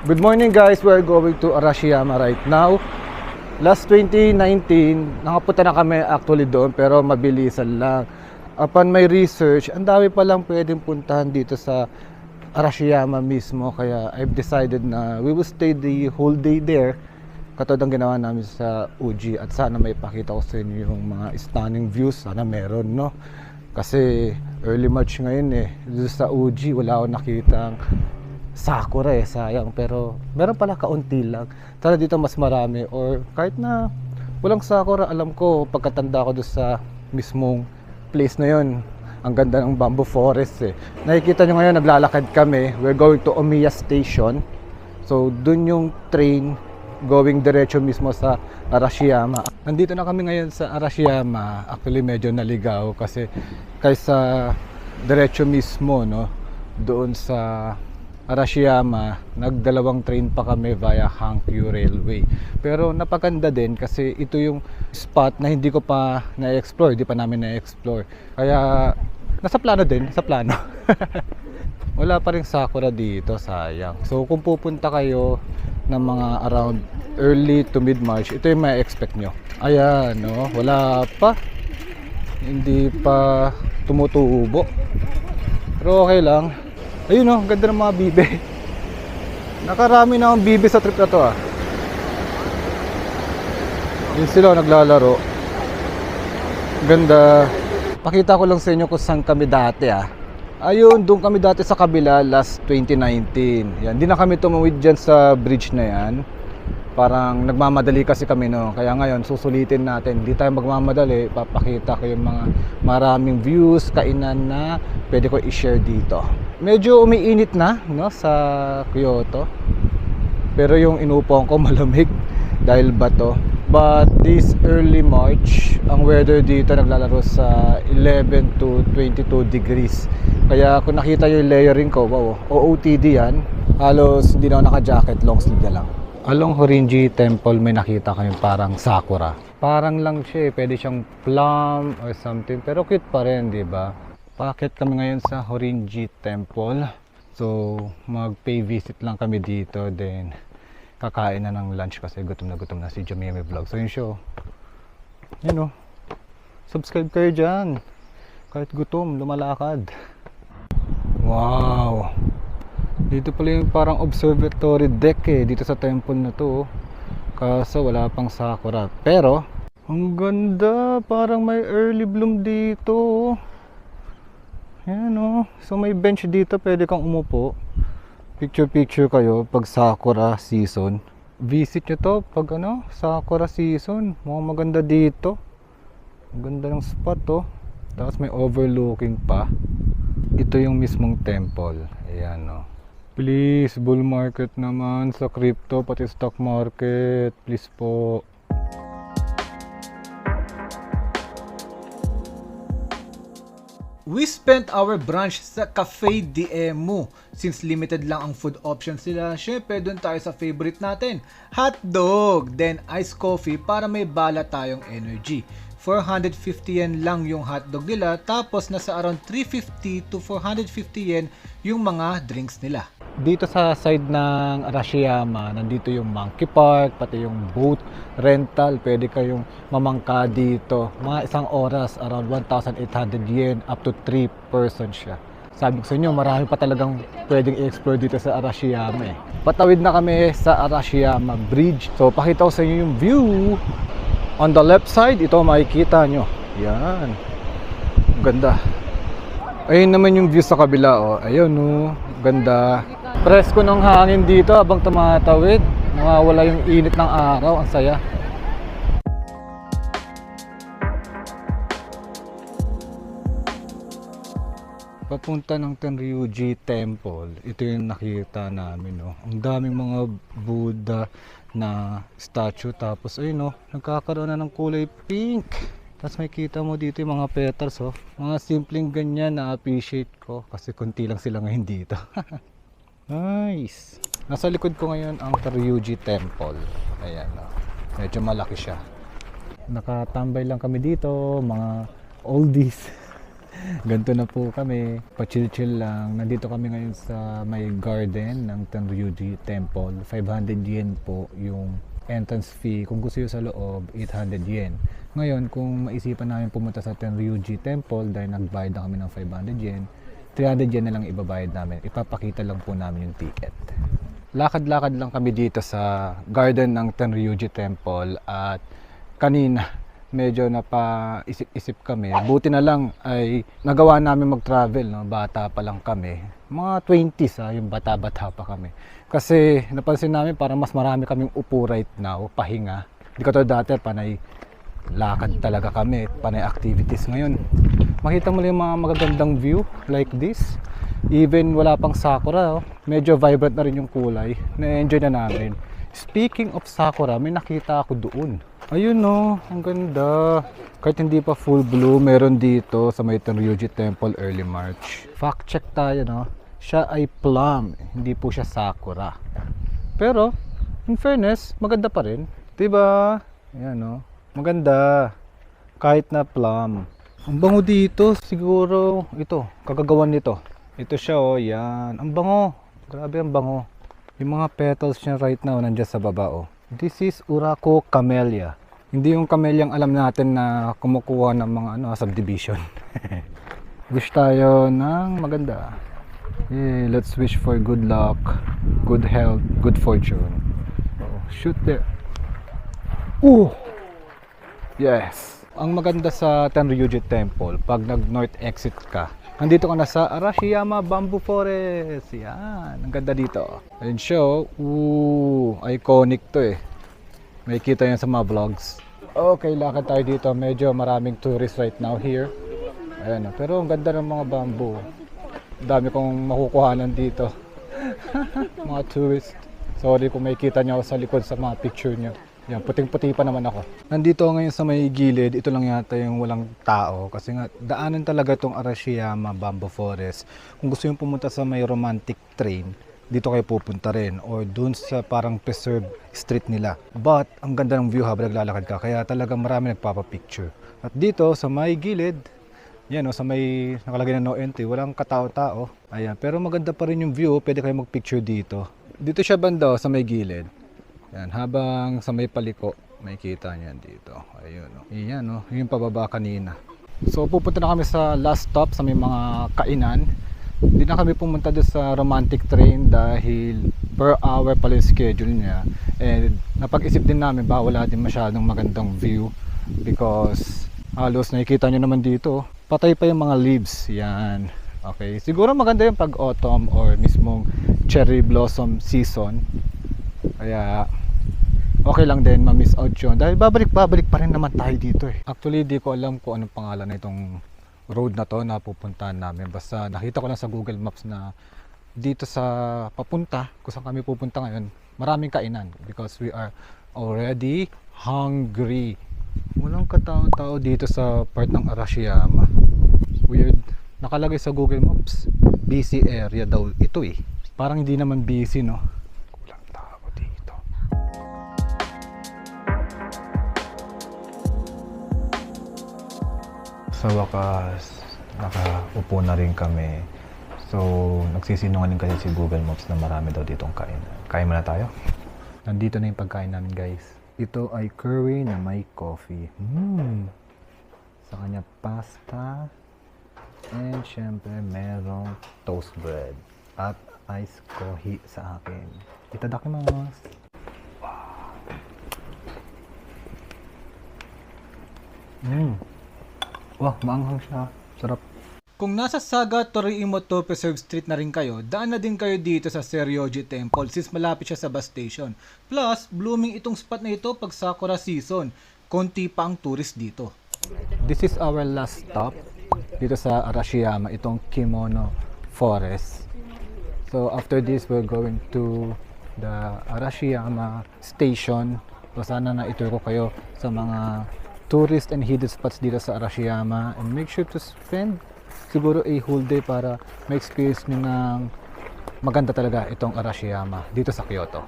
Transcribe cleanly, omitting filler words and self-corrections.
Good morning guys, we're going to Arashiyama right now. Last 2019, nakapunta na kami actually doon pero mabilisan lang. Upon my research, ang dami palang pwedeng puntahan dito sa Arashiyama mismo. Kaya I've decided na we will stay the whole day there. Katulad ang ginawa namin sa Uji. At sana may pakita ko sa inyo yung mga stunning views. Sana meron, no? Kasi early March ngayon dito sa Uji wala akong nakitang sakura sayang, pero meron pala kaunti lang. Sana dito mas marami, or kahit na walang sakura, alam ko pagkatanda ko doon sa mismong place na yon, ang ganda ng bamboo forest Nakikita nyo ngayon, naglalakad kami. We're going to Omiya Station. So dun yung train going diretso mismo sa Arashiyama. Nandito na kami ngayon sa Arashiyama. Actually medyo naligaw kasi kaysa diretso mismo, no, doon sa Arashiyama, nagdalawang train pa kami via Hankyu Railway. Pero napaganda din kasi ito yung spot na hindi ko pa na-explore, hindi pa namin na-explore. Kaya nasa plano din, sa plano. Wala pa rin sakura dito, sayang. So kung pupunta kayo ng mga around early to mid-March, ito yung ma-expect nyo. Ayan, no, wala pa. Hindi pa tumutubo. Pero okay lang. Ayun, no, ganda ng mga bibe. Nakarami na akong bibe sa trip na to Yun sila naglalaro. Ganda. Pakita ko lang sa inyo kung saan kami dati Ayun, doon kami dati sa kabila last 2019. Yan, di na kami tumawid dyan sa bridge na yan. Parang nagmamadali kasi kami, no. Kaya ngayon susulitin natin. Hindi tayo magmamadali. Papakita ko yung mga maraming views, kainan na pwede ko i-share dito. Medyo umiinit na, no, sa Kyoto. Pero yung inupuan ko malamig dahil bato. But this early March, ang weather dito naglalaro sa 11 to 22 degrees. Kaya kung nakita yung layering ko, wow, OOTD yan. Halos hindi na ako naka-jacket, long sleeve na lang. Along Horinji Temple may nakita kami parang sakura. Parang lang siya pwede siyang plum or something, pero cute pa rin, di ba? Paakit kami ngayon sa Horinji Temple. So mag-pay visit lang kami dito, then kakain na ng lunch kasi gutom na si Jomimi Vlog. So yun show. Yun o. Subscribe kayo dyan. Kahit gutom, lumalakad. Wow! Dito pala yung parang observatory deck dito sa temple na to. Kaso wala pang sakura. Pero ang ganda, parang may early bloom dito. Yan So may bench dito, pwede kang umupo. Picture kayo pag sakura season. Visit nyo to pag sakura season. Mukhang maganda dito. Ang ganda ng spot Tapos may overlooking pa. Ito yung mismong temple. Ayan Please, bull market naman sa crypto, pati stock market. Please po. We spent our brunch sa Cafe Diemu. Since limited lang ang food options nila, syempre doon tayo sa favorite natin, hotdog, then iced coffee para may bala tayong energy. 450 yen lang yung hotdog nila, tapos nasa around 350 to 450 yen yung mga drinks nila. Dito sa side ng Arashiyama, nandito yung monkey park, pati yung boat rental. Pwede kayong mamangka dito. Mga isang oras, around 1,800 yen, up to 3 person siya. Sabi ko sa inyo, marami pa talagang pwedeng i-explore dito sa Arashiyama Patawid na kami sa Arashiyama Bridge. So, pakita ko sa inyo yung view. On the left side, ito makikita nyo. Yan. Ganda. Ayun naman yung view sa kabila. Ayun ganda. Presko ng hangin dito habang tumatawid. Nawawala yung init ng araw. Ang saya. Papunta ng Tenryuji Temple. Ito yung nakita namin. Ang daming mga Buddha na statue. Tapos ayun nagkakaroon na ng kulay pink. Tapos may kita mo dito yung mga petals Mga simpleng ganyan na appreciate ko. Kasi konti lang sila ngayon dito. Nice. Nasa likod ko ngayon ang Tenryuji Temple. Ayan medyo malaki siya. Nakatambay lang kami dito, mga oldies. Ganito na po kami, pa-chill-chill lang. Nandito kami ngayon sa may garden ng Tenryuji Temple. 500 yen po yung entrance fee. Kung gusto nyo sa loob, 800 yen. Ngayon, kung maisipan namin pumunta sa Tenryuji Temple dahil nagbayad na kami ng 500 yen, 300 yen na lang ibabayad namin. Ipapakita lang po namin yung ticket. Lakad-lakad lang kami dito sa garden ng Tenryuji Temple at kanina medyo napaisip-isip kami. Buti na lang ay nagawa namin mag-travel, no? Bata pa lang kami. Mga 20s yung bata-bata pa kami. Kasi napansin namin parang mas marami kaming upo right now, pahinga. Hindi ko to dati, panay lakad talaga kami, panay activities. Ngayon, makita mo lang yung mga magagandang view like this. Even wala pang sakura, medyo vibrant na rin yung kulay. Na-enjoy na namin. Speaking of sakura, may nakita ako doon. Ayun no, ang ganda. Kahit hindi pa full bloom, meron dito sa may Tenryuji Temple early March. Fact check tayo, no? Siya ay plum, hindi po siya sakura. Pero, in fairness, maganda pa rin. Diba? Ayan no, maganda. Kahit na plum. Ang bango dito, siguro, ito, kagagawan nito. Ito siya yan. Ang bango. Grabe ang bango. Yung mga petals niya right now, nandiyan sa baba This is Urako Camellia. Hindi yung cameliang alam natin na kumukuha ng mga subdivision. Wish tayo ng maganda. Let's wish for good luck, good health, good fortune. Shoot there. Ooh! Yes. Ang maganda sa Tenryuji Temple, pag nag-north exit ka, nandito ka na sa Arashiyama Bamboo Forest. Yan, ang ganda dito. Ayun siya, iconic to May kita yan sa mga vlogs. Okay, lakad tayo dito. Medyo maraming tourists right now here. Ayan, pero ang ganda ng mga bamboo. Dami kong makukuhanan dito. Mga tourists. Sorry kung may kita nyo sa likod sa mga picture nyo. Yan, puting-puti pa naman ako. Nandito ngayon sa may gilid, ito lang yata yung walang tao. Kasi nga, daanan talaga itong Arashiyama Bamboo Forest. Kung gusto yung pumunta sa may romantic train, dito kayo pupunta rin. Or dun sa parang preserve street nila. But, ang ganda ng view habang naglalakad ka. Kaya talaga marami nagpapapicture. At dito, sa may gilid, yan sa may nakalagay na no entry, walang katao-tao. Ayan, pero maganda pa rin yung view. Pwede kayo magpicture dito. Dito siya banda sa may gilid. Yan, habang sa may paliko, may kita niyan dito. Ayun, Iyan, yung pababa kanina. So, pupunta na kami sa last stop sa may mga kainan. Hindi na kami pumunta doon sa romantic train dahil per hour pala yung schedule niya. And napag-isip din namin ba wala din masyadong magandang view because halos nakikita nyo naman dito, patay pa yung mga leaves. Yan. Okay, siguro maganda yung pag autumn or mismong cherry blossom season. Kaya okay lang din ma-miss out yun dahil babalik pa rin naman tayo dito Actually di ko alam kung anong pangalan na itong road na to na pupuntahan namin. Basta nakita ko lang sa Google Maps na dito sa papunta, kung saan kami pupunta ngayon, maraming kainan because we are already hungry. Walang katao-tao dito sa part ng Arashiyama. Weird. Nakalagay sa Google Maps, busy area daw ito Parang hindi naman busy, no? Walang tao dito. Sa wakas, nakaupo na rin kami. So, nagsisinungaling kasi si Google Maps na marami daw ditong kain. Kain muna tayo. Nandito na yung pagkain namin, guys. Ito ay curry na may coffee. Sa kanya pasta. And syempre, merong toast bread. At iced coffee sa akin. Itadakimasu. Wow, maanghang siya. Sarap. Kung nasa Saga Toriimoto Preserve Street na rin kayo, daan na din kayo dito sa Seryoji Temple since malapit siya sa bus station. Plus, blooming itong spot na ito pag Sakura season. Konti pa ang tourist dito. This is our last stop dito sa Arashiyama, itong Kimono Forest. So after this, we're going to the Arashiyama Station. So sana na itour ko kayo sa mga tourist and hidden spots dito sa Arashiyama, and make sure to spend siguro a whole day para ma-experience nyo ng maganda talaga itong Arashiyama dito sa Kyoto.